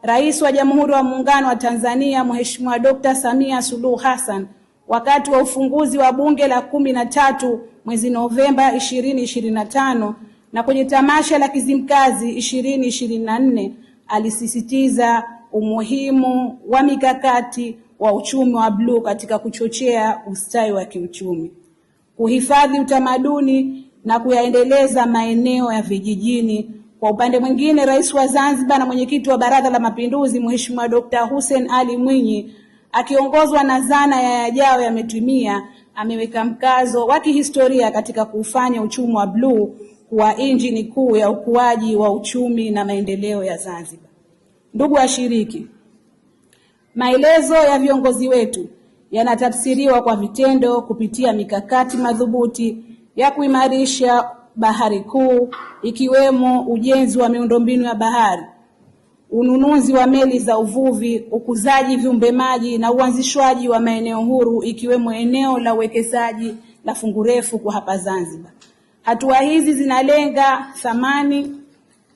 Rais wa Jamhuri wa Muungano wa Tanzania Mheshimiwa Dr. Samia Suluhu Hassan wakati wa ufunguzi wa Bunge la 13 mwezi Novemba 2025 na kwenye tamasha la Kizimkazi 2024 alisisitiza umuhimu wa mikakati wa uchumi wa bluu katika kuchochea ustawi wa kiuchumi, kuhifadhi utamaduni na kuyaendeleza maeneo ya vijijini. Kwa upande mwingine, Rais wa Zanzibar na Mwenyekiti wa Baraza la Mapinduzi Mheshimiwa Dr. Hussein Ali Mwinyi akiongozwa na zana ya yajayo yametimia, ameweka mkazo wa kihistoria katika kufanya uchumi wa bluu kuwa injini kuu ya ukuaji wa uchumi na maendeleo ya Zanzibar. Ndugu washiriki, maelezo ya viongozi wetu yanatafsiriwa kwa vitendo kupitia mikakati madhubuti ya kuimarisha bahari kuu, ikiwemo ujenzi wa miundombinu ya bahari, ununuzi wa meli za uvuvi, ukuzaji viumbe maji na uanzishwaji wa maeneo huru, ikiwemo eneo la uwekezaji la Fungurefu kwa hapa Zanzibar. Hatua hizi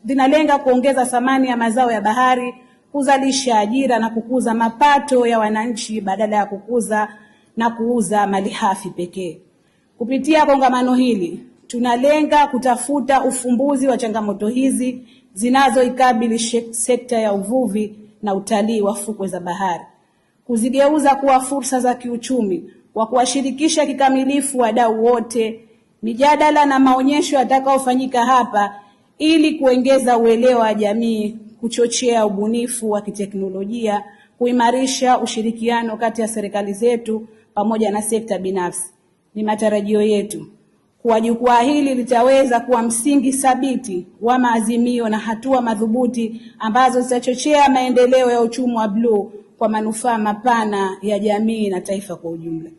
zinalenga kuongeza thamani ya mazao ya bahari, kuzalisha ajira na kukuza mapato ya wananchi badala ya kukuza na kuuza malighafi pekee. Kupitia kongamano hili, tunalenga kutafuta ufumbuzi wa changamoto hizi zinazoikabili sekta ya uvuvi na utalii wa fukwe za bahari, kuzigeuza kuwa fursa za kiuchumi kwa kuwashirikisha kikamilifu wadau wote. Mijadala na maonyesho yatakayofanyika hapa ili kuongeza uelewa wa jamii, kuchochea ubunifu wa kiteknolojia, kuimarisha ushirikiano kati ya serikali zetu pamoja na sekta binafsi. Ni matarajio yetu kuwa jukwaa hili litaweza kuwa msingi thabiti wa maazimio na hatua madhubuti ambazo zitachochea maendeleo ya uchumi wa bluu kwa manufaa mapana ya jamii na taifa kwa ujumla.